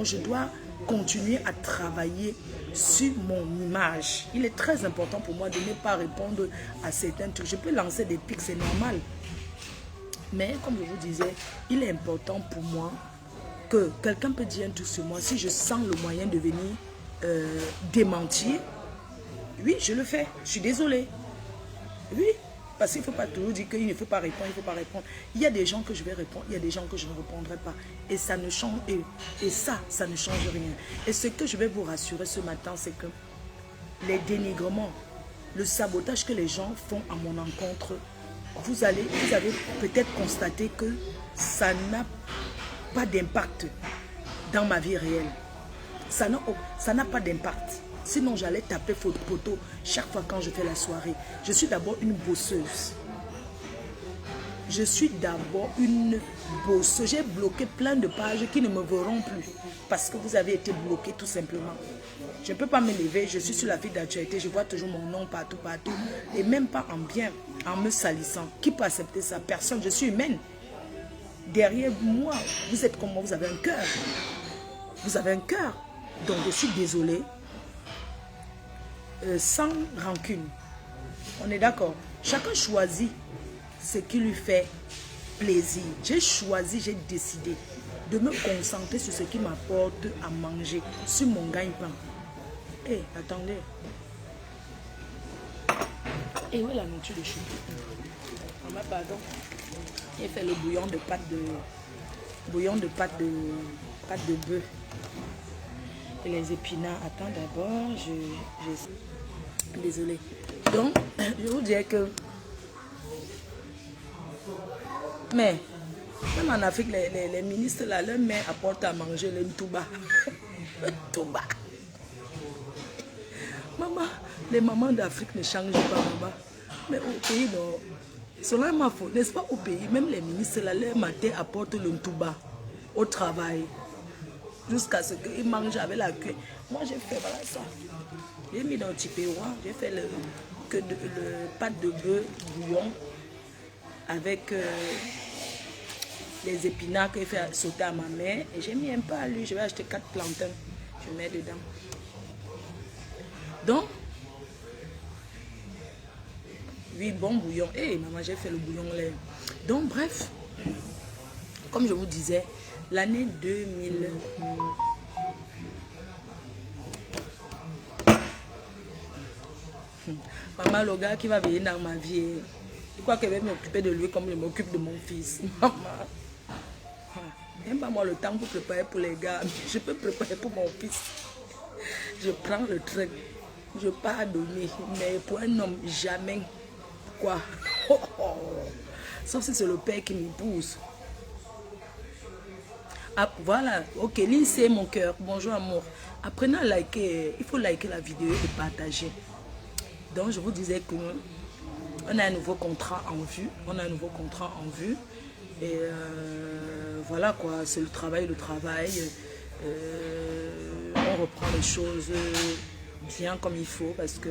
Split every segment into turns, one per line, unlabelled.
Je dois continuer à travailler sur mon image. Il est très important pour moi de ne pas répondre à certains trucs. Je peux lancer des pics, c'est normal. Mais comme je vous disais, il est important pour moi que quelqu'un peut dire un truc sur moi. Si je sens le moyen de venir démentir, oui, je le fais. Je suis désolée. Oui, parce qu'il ne faut pas toujours dire qu'il ne faut pas répondre, il ne faut pas répondre. Il y a des gens que je vais répondre, il y a des gens que je ne répondrai pas. Et ça ne change, et ça ne change rien. Et ce que je vais vous rassurer ce matin, c'est que les dénigrements, le sabotage que les gens font à mon encontre, vous avez peut-être constaté que ça n'a pas d'impact dans ma vie réelle. Ça n'a pas d'impact. Sinon, j'allais taper photo chaque fois quand je fais la soirée. Je suis d'abord une bosseuse. Je suis d'abord une bosseuse. J'ai bloqué plein de pages qui ne me verront plus. Parce que vous avez été bloqué tout simplement. Je ne peux pas me lever. Je suis sur la file d'actualité. Je vois toujours mon nom partout. Et même pas en bien, en me salissant. Qui peut accepter ça? Personne. Je suis humaine. Derrière moi, vous êtes comme moi. Vous avez un cœur. Vous avez un cœur. Donc, je suis désolée. Sans rancune. On est d'accord. Chacun choisit ce qui lui fait plaisir. J'ai choisi, j'ai décidé de me concentrer sur ce qui m'apporte à manger, sur mon gagne-pain. Hé, attendez. Et où est la nourriture de chou? Maman, pardon. J'ai fait le bouillon de pâte de bœuf. Et les épinards. Attends d'abord, désolée. Donc, je vous dirais que... Mais, même en Afrique, les ministres, là, leur mère apporte à manger le ntouba. Ntouba. Maman, les mamans d'Afrique ne changent pas, maman. Mais au pays, non. Selon ma faute, n'est-ce pas, au pays, même les ministres, là, leur matin apportent le ntouba au travail. Jusqu'à ce qu'ils mangent avec la queue. Moi, j'ai fait, voilà ça. J'ai mis dans le petit péroir, j'ai fait le pâte de bœuf bouillon avec les épinards que j'ai fait sauter à ma mère. Et j'ai mis un peu à lui, je vais acheter 4 plantains. Je mets dedans. Donc, oui, bon bouillon. Hé, maman, j'ai fait le bouillon là. Donc, bref, comme je vous disais, l'année 2000... Maman, le gars qui va venir dans ma vie, je crois qu'elle va m'occuper de lui comme je m'occupe de mon fils. Maman, même pas moi le temps pour préparer pour les gars, je peux préparer pour mon fils. Je prends le train, je pars donner, mais pour un homme, jamais. Quoi? Sauf si c'est le père qui m'épouse. Ah, voilà, ok, c'est mon cœur. Bonjour amour. Apprenez à liker, il faut liker la vidéo et partager. Donc je vous disais que on a un nouveau contrat en vue. On a un nouveau contrat en vue. Et voilà quoi, c'est le travail. On reprend les choses bien comme il faut parce que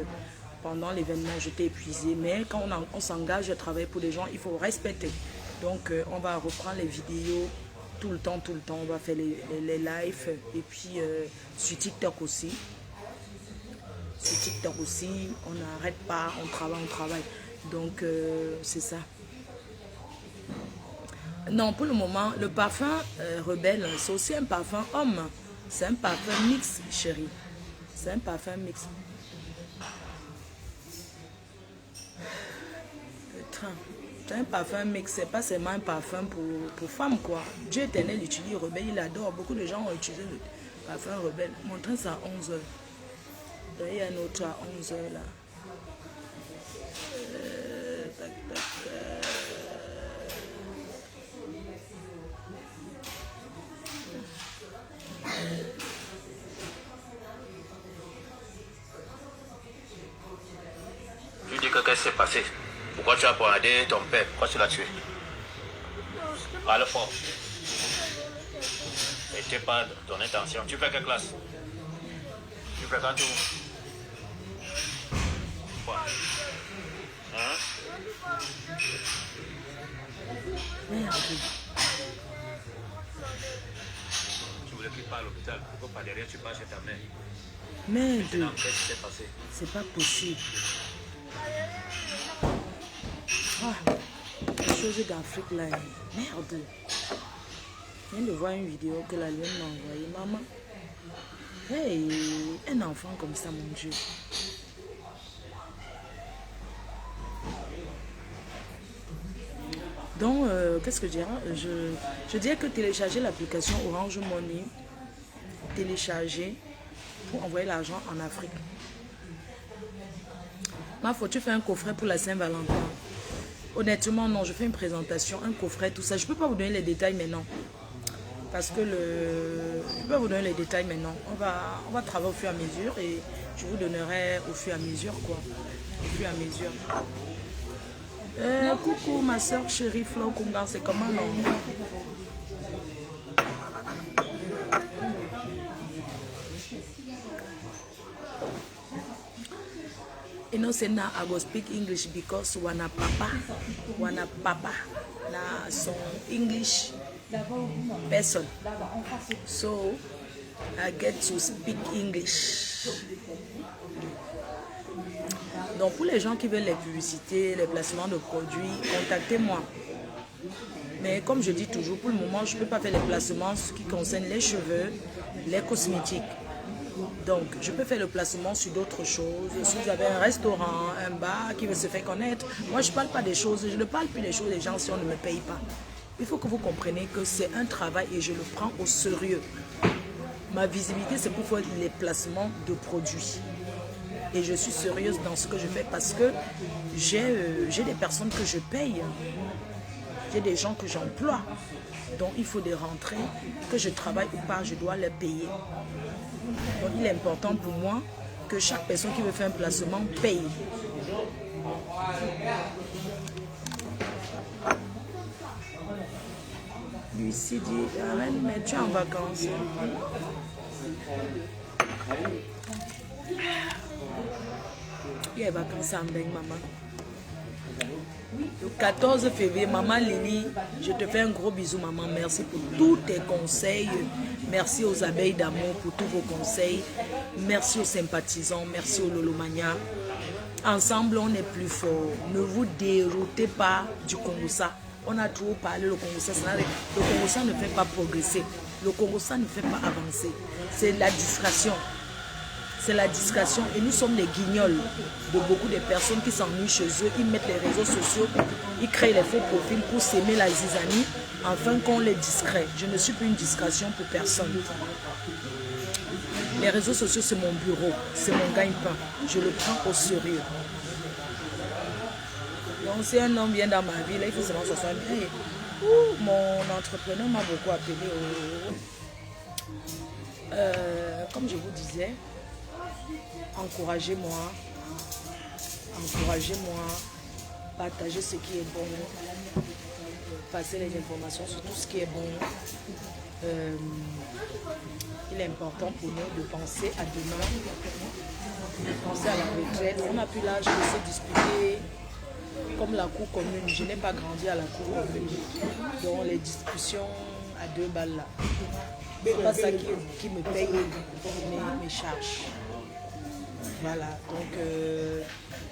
pendant l'événement j'étais épuisée. Mais quand on s'engage à travailler pour des gens, il faut respecter. Donc on va reprendre les vidéos tout le temps. On va faire les lives et puis sur TikTok aussi. Sur TikTok aussi, on n'arrête pas, on travaille. Donc, c'est ça. Non, pour le moment, le parfum Rebelle, c'est aussi un parfum homme. C'est un parfum mix, chérie. C'est un parfum mix. C'est un parfum mix, c'est pas seulement un parfum pour femmes, quoi. Dieu éternel utilise Rebelle, il adore. Beaucoup de gens ont utilisé le parfum Rebelle. Mon train, c'est à 11h. Il y a un autre à 11h là.
Tu dis que qu'est-ce qui s'est passé? Pourquoi tu as poignardé ton père? Pourquoi tu l'as tué? Parle fort. C'était pas ton intention. Tu fais quelle classe? Tu fréquentes où? Quoi? Hein? Tu voulais qu'il parte à l'hôpital. Pourquoi pas derrière, tu pars chez ta mère.
Merde,
Maintenant, qu'est-ce qui s'est passé?
c'est pas possible. Ah, les choses d'Afrique là, merde. Je viens de voir une vidéo que la lune m'a envoyée. Maman, hey, un enfant comme ça, mon Dieu. Donc, qu'est-ce que je dirais? Je dirais que télécharger l'application Orange Money, télécharger pour envoyer l'argent en Afrique. Ma faut tu fais un coffret pour la Saint-Valentin. Honnêtement, non, je fais une présentation, un coffret, tout ça. Je ne peux pas vous donner les détails maintenant. Parce que je ne peux pas vous donner les détails maintenant. On va travailler au fur et à mesure et je vous donnerai au fur et à mesure, quoi. Au fur et à mesure. Coucou ma soeur chérie Flo Kungan, c'est comment non? You know, say now I go speak English because wana papa na some English person, so I get to speak English. Donc pour les gens qui veulent les publicités, les placements de produits, contactez-moi. Mais comme je dis toujours, pour le moment, je ne peux pas faire les placements qui concernent les cheveux, les cosmétiques. Donc, je peux faire le placement sur d'autres choses. Si vous avez un restaurant, un bar qui veut se faire connaître, moi, je ne parle pas des choses. Je ne parle plus des choses des gens si on ne me paye pas. Il faut que vous compreniez que c'est un travail et je le prends au sérieux. Ma visibilité, c'est pour faire les placements de produits. Et je suis sérieuse dans ce que je fais parce que j'ai des personnes que je paye. J'ai des gens que j'emploie. Donc, il faut des rentrées. Que je travaille ou pas, je dois les payer. Donc, il est important pour moi que chaque personne qui veut faire un placement paye. Lucie dit, Amen, mais tu es en vacances. Il y a vacances en Beng, maman. Le 14 février, maman Lily, je te fais un gros bisou, maman. Merci pour tous tes conseils. Merci aux abeilles d'amour pour tous vos conseils. Merci aux sympathisants. Merci aux Lolomania. Ensemble, on est plus fort. Ne vous déroutez pas du Congossa. On a trop parlé le Congossa. Le Congossa ne fait pas progresser. Le Congossa ne fait pas avancer. C'est la distraction. C'est la discrétion et nous sommes les guignols de beaucoup de personnes qui s'ennuient chez eux. Ils mettent les réseaux sociaux, ils créent les faux profils pour s'aimer la zizanie afin qu'on les discret. Je ne suis plus une discrétion pour personne. Les réseaux sociaux, c'est mon bureau, c'est mon gagne-pain. Je le prends au sérieux. Donc si un homme vient dans ma vie, là, il faut seulement se sentir bien. Mon entrepreneur m'a beaucoup appelé. Comme je vous disais, encouragez-moi, partagez ce qui est bon, passez les informations sur tout ce qui est bon. Il est important pour nous de penser à demain, de penser à la retraite. On n'a plus l'âge de se disputer comme la cour commune. Je n'ai pas grandi à la cour commune, donc les discussions à 2 balles là. C'est pas ça qui me paye mes charges. Voilà, donc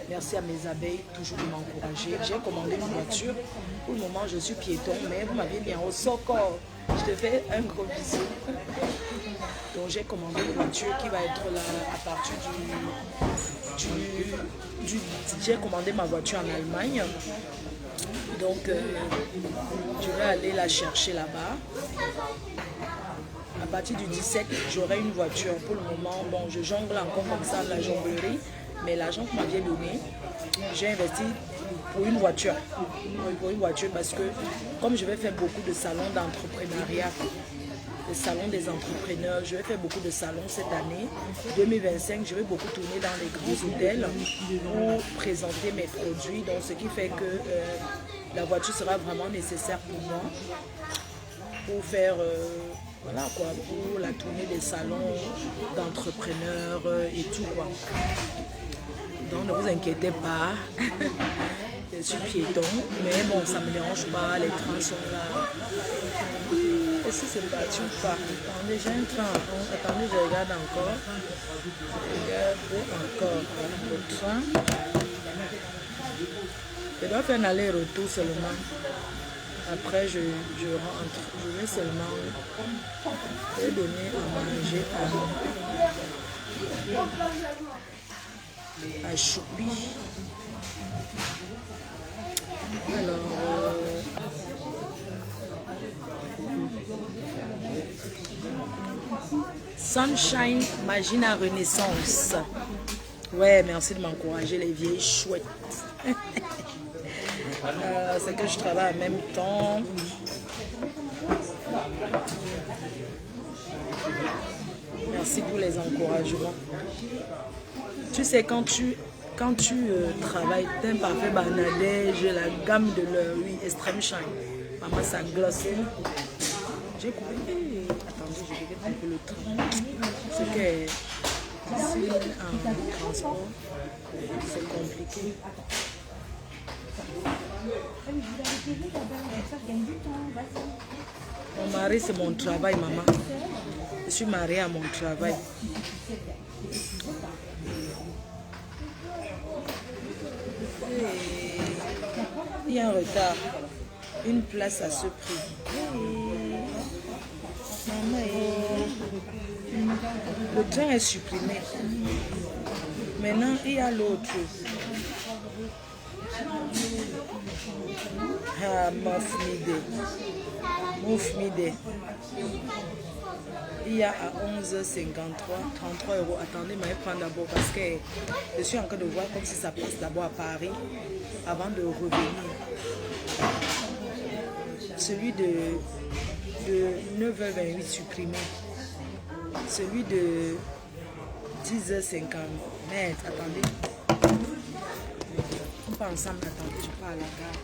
merci à mes abeilles toujours de m'encourager. J'ai commandé une voiture. Pour le moment, je suis piéton, mais vous m'avez mis en socor. Je te fais un gros bisou. Donc j'ai commandé une voiture qui va être là à partir j'ai commandé ma voiture en Allemagne. Donc je vais aller la chercher là-bas. À partir du 17, j'aurai une voiture. Pour le moment, bon, je jongle encore comme ça la jonglerie, mais l'argent que m'avait donné, j'ai investi pour une voiture. Pour une voiture parce que comme je vais faire beaucoup de salons d'entrepreneuriat, les salons des entrepreneurs, je vais faire beaucoup de salons cette année. 2025, je vais beaucoup tourner dans les grands hôtels pour présenter mes produits. Donc, ce qui fait que la voiture sera vraiment nécessaire pour moi pour faire voilà quoi, pour la tournée des salons d'entrepreneurs et tout quoi. Donc ne vous inquiétez pas, je suis piéton, mais bon ça me dérange pas, les trains sont là. Est-ce que c'est parti ou pas? Attendez, j'ai un train à 11. Attendez, je regarde encore. Je regarde encore le train. Je dois faire un aller-retour seulement. Après, je rentre. Je vais seulement donner à manger à Choupi. Alors, Sunshine Magina Renaissance. Ouais, merci de m'encourager, les vieilles chouettes. C'est que je travaille en même temps. Merci pour les encouragements. Tu sais, quand tu travailles, t'as un parfait banadège, la gamme de leur, oui, extrême shine. Maman, ça glosse. J'ai coupé. Attendez, je vais un peu le train. Ce qui est ici en transport, c'est compliqué. Mon mari, c'est mon travail, maman. Je suis mariée à mon travail. Il y a un retard. Une place à ce prix. Maman, le train est supprimé. Maintenant, il y a l'autre. Ah, Moufmide. Il y a à 11h53, 33 €. Attendez, je vais prendre d'abord parce que je suis en train de voir comme si ça passe d'abord à Paris avant de revenir. Celui de 9h28 supprimé. Celui de 10h50. Merde, attendez. On pas ensemble, attendez, je pars à la gare.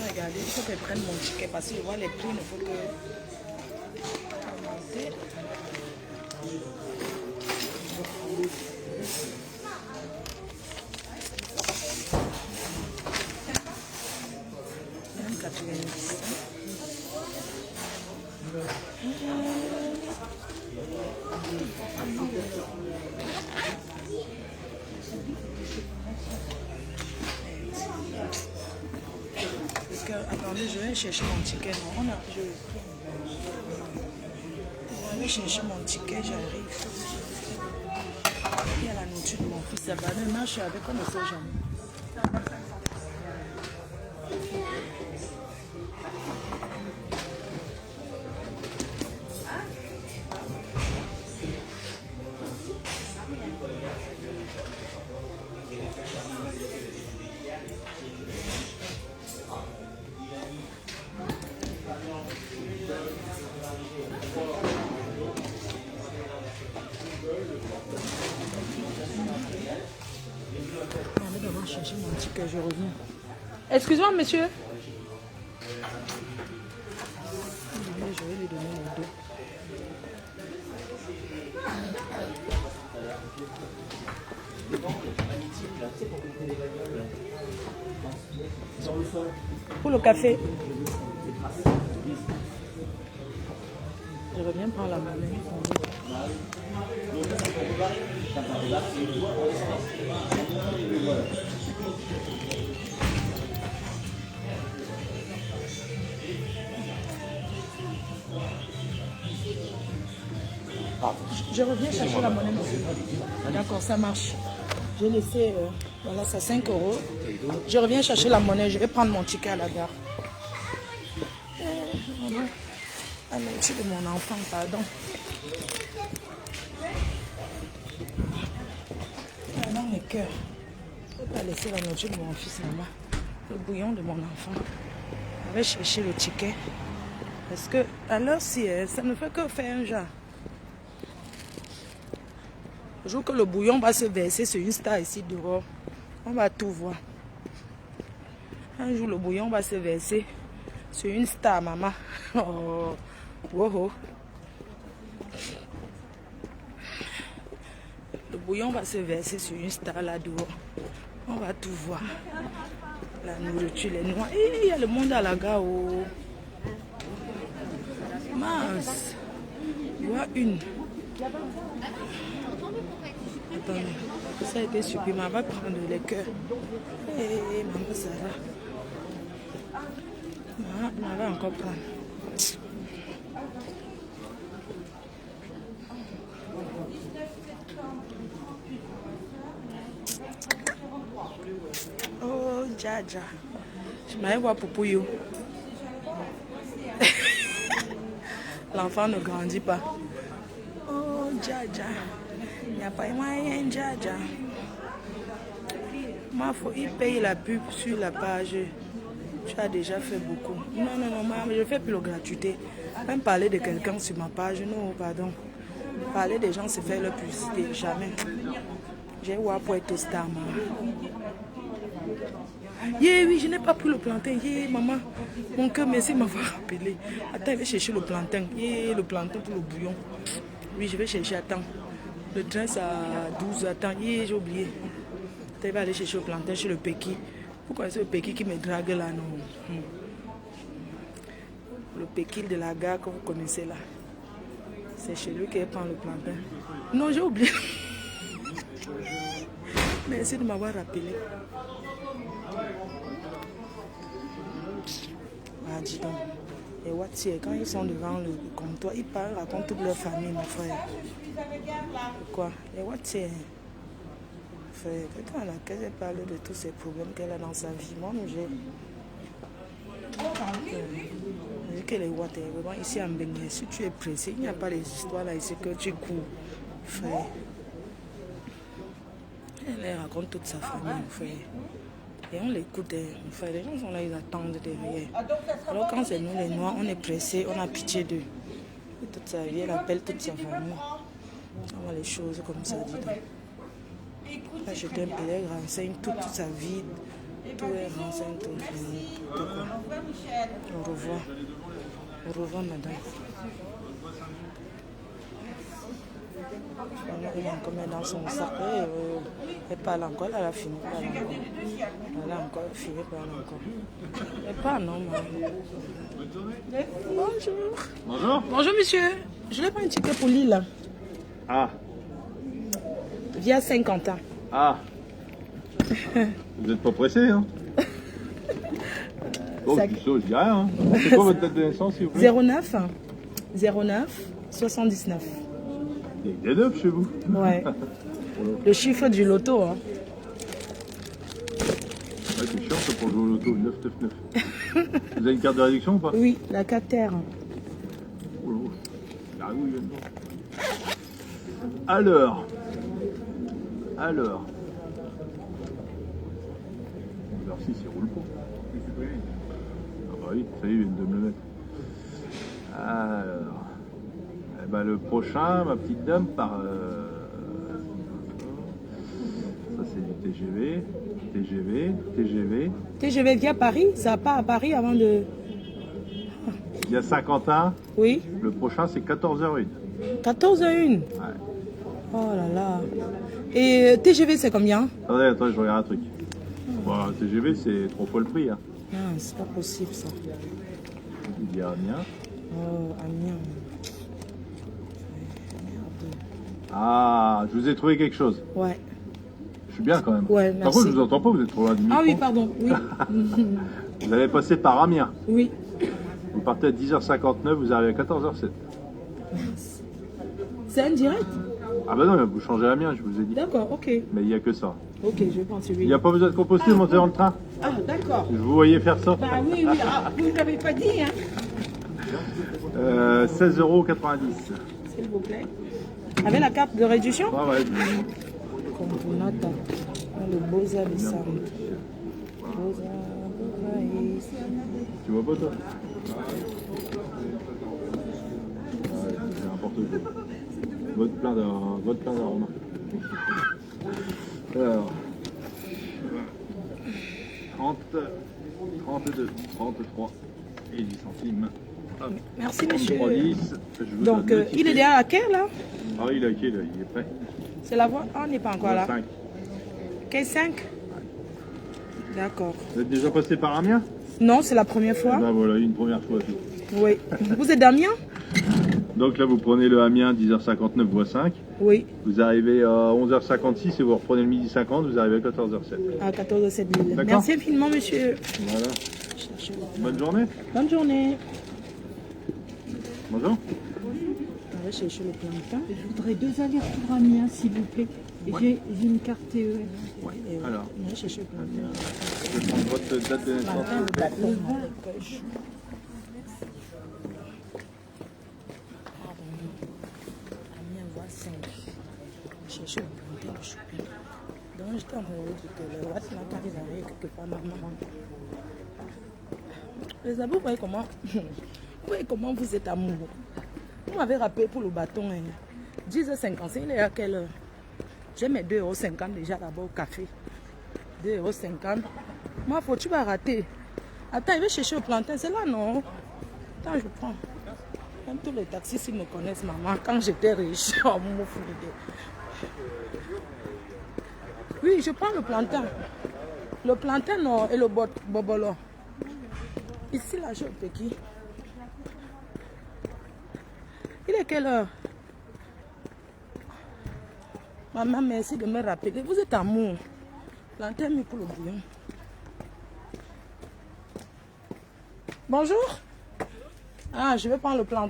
Regardez, il faut que je prenne mon ticket parce que je vois les prix, il faut que... Attendez, je vais chercher mon ticket. Je vais chercher mon ticket, j'arrive. Il y a la nourriture de mon fils là-bas. Maintenant, je suis avec on ne sait jamais. Chercher mon ticket, je reviens. Excusez-moi, monsieur. Je vais lui donner mon dos. Pour le café. Je reviens prendre la monnaie. Je reviens chercher la monnaie. D'accord, ça marche. J'ai laissé, voilà, ça 5 €. Je reviens chercher la monnaie. Je vais prendre mon ticket à la gare. Ah, mais c'est de mon enfant, pardon. Dans mes cœurs. Je ne peux pas laisser la nourriture de mon fils, maman. Le bouillon de mon enfant. Je vais chercher le ticket. Parce que, alors, si ça ne fait que faire un genre. Le jour que le bouillon va se verser sur une star ici dehors, On va tout voir. Un jour, le bouillon va se verser sur une star, maman. Oh, oh, oh. Le bouillon va se verser sur une star là dehors. On va tout voir. La nourriture, les noix. Et il y a le monde à la gare. Oh. Mince. Il y a une. Attendez. Ça a été supprimé. On va prendre les cœurs. Et maman Sarah. On va encore prendre. Oh, Dja. Je m'allais voir Poupouyo. L'enfant ne grandit pas. Oh, Dja. Il n'y a pas moyen, Dja. Moi, il paye la pub sur la page. Tu as déjà fait beaucoup. Non, maman, je ne fais plus la gratuité. Même parler de quelqu'un sur ma page, non, pardon. Parler des gens, c'est faire leur publicité. Jamais. J'ai voir pour être star, maman. Oui, je n'ai pas pris le plantain. Maman, mon cœur, merci de m'avoir rappelé. Attends, je vais chercher le plantain. Le plantain pour le bouillon. Oui, je vais chercher. Attends. Le train, c'est à 12. Attends, j'ai oublié. Je vais aller chercher le plantain chez le Péki. Vous connaissez le Péki qui me drague là, non? Le Péki de la gare que vous connaissez là. C'est chez lui qu'il prend le plantain. Non, j'ai oublié. Merci de m'avoir rappelé. Ah, dis donc. Et Watier, quand ils sont devant le comptoir, ils parlent, racontent toute leur famille, mon frère. Quoi? Et Watier, frère, quelqu'un à laquelle elle parle de tous ces problèmes qu'elle a dans sa vie. Moi, j'ai que les Watier, vraiment ici en Bénin, si tu es pressé, il n'y a pas les histoires là ici que tu cours, frère. Elle raconte toute sa famille, mon frère. Et on l'écoute, mon frère. Les gens sont là, ils attendent derrière. Alors quand c'est nous les Noirs, on est pressés, on a pitié d'eux. Toute sa vie, elle appelle toute sa famille. On voit les choses comme ça, dis donc. Là, j'étais un peu, elle renseigne toute sa vie. Tout elle renseigne tout. Au revoir. Au revoir, madame. Elle a encore dans son sac. Elle parle encore, elle a fini. Elle a encore fini, elle parle encore. Elle parle, non, maman. Bonjour.
Bonjour.
Bonjour, monsieur. Je n'ai pas un ticket pour Lille.
Ah.
Via 50 ans.
Ah. Vous n'êtes pas pressé, hein? Oh, je dis ça, je dis rien. Hein. C'est quoi votre date de naissance, s'il vous plaît?
09 79.
Il y a des 9 chez vous.
Ouais. Le chiffre du loto. Hein.
Ouais, c'est chiant ça pour jouer au loto, 999. Vous avez une carte de réduction ou pas?
Oui, la 4 terre.
Oh là, ah oui, il y a dedans. Alors. Merci, il roule pas. Ah bah oui, ça y est, ils viennent de me le mettre. Alors. Eh ben, le prochain, ma petite dame, par... ça c'est du
TGV via Paris, ça part à Paris avant de...
Il y a Saint-Quentin.
Oui.
Le prochain, c'est 14h01.
14h01.
Ouais.
Oh là là. Et TGV, c'est combien?
Attendez, je regarde un truc. Bon, TGV, c'est 3 fois le prix. Hein.
Non, c'est pas possible ça.
Il y a Amiens.
Oh, Amiens.
Ah, je vous ai trouvé quelque chose.
Ouais.
Je suis bien quand même.
Ouais, merci.
Par contre, je vous entends pas, vous êtes trop loin du micro.
Ah oui, pardon, oui.
Vous allez passer par Amiens.
Oui.
Vous partez à 10h59, vous arrivez à 14h07.
C'est un direct?
Ah bah non, vous changez Amiens, je vous ai dit.
D'accord, ok.
Mais il n'y a que ça.
Ok, je vais prendre celui-là.
Il n'y a pas besoin de composter, montez dans le train.
Ah, d'accord.
Je vous voyais faire ça.
Bah oui, ah, vous ne l'avez pas dit, hein.
16,90 €.
S'il vous plaît. Avec la carte de réduction?
Ah ouais.
Componata. Le Boza de Sam.
Tu vois pas toi? Ouais, c'est n'importe quoi. Votre plein d'arômes. Alors. 30, 32, 33 et 10 centimes. Hop.
Merci, monsieur.
3,10. Je vous
Donc,
donne le
il
ticket.
est déjà à quel, là?
Ah, il est à quai, là, il est prêt.
C'est la voie? Ah, on n'est pas encore là.
5.
Quai 5? D'accord.
Vous êtes déjà passé par Amiens?
Non, c'est la première fois.
Ben voilà, une première fois. Tout.
Oui. Vous êtes d'Amiens?
Donc là, vous prenez le Amiens 10h59 voie 5.
Oui.
Vous arrivez à 11h56 et vous reprenez le midi 50, vous arrivez à 14h07.
À 14h07.
D'accord.
Merci infiniment, monsieur.
Voilà. Bonne journée.
Bonne journée.
Bonjour.
On va chercher le plantain.
Je voudrais 2 allers-retours à Amiens, s'il vous plaît. Et j'ai une carte TER.
Alors,
On va chercher le plantain.
je vais prendre votre date de naissance.
Plantain, le bâton. Amiens, voie 5. Chercher le plantain, le shopping. Donc, j'étais en train de dire que le roi, quand ils arrivent quelque part, maman. Les abos, vous voyez comment vous êtes amoureux. Vous m'avez rappelé pour le bâton. 10h55, il est à quelle heure? J'ai mes 2,50 € déjà là-bas au café. 2,50 €. Moi, faut tu vas rater. Attends, il va chercher le plantain. C'est là, non? Attends, je prends. Même tous les taxis, ils me connaissent, maman. Quand j'étais riche, oh, mon fou de... Oui, je prends le plantain. Le plantain, non, et le bobolo. Ici, là, je peux qui? Il est quelle heure? Maman, merci de me rappeler. Vous êtes amour. Plantain mis pour le bouillon. Bonjour. Ah, je vais prendre le plantain.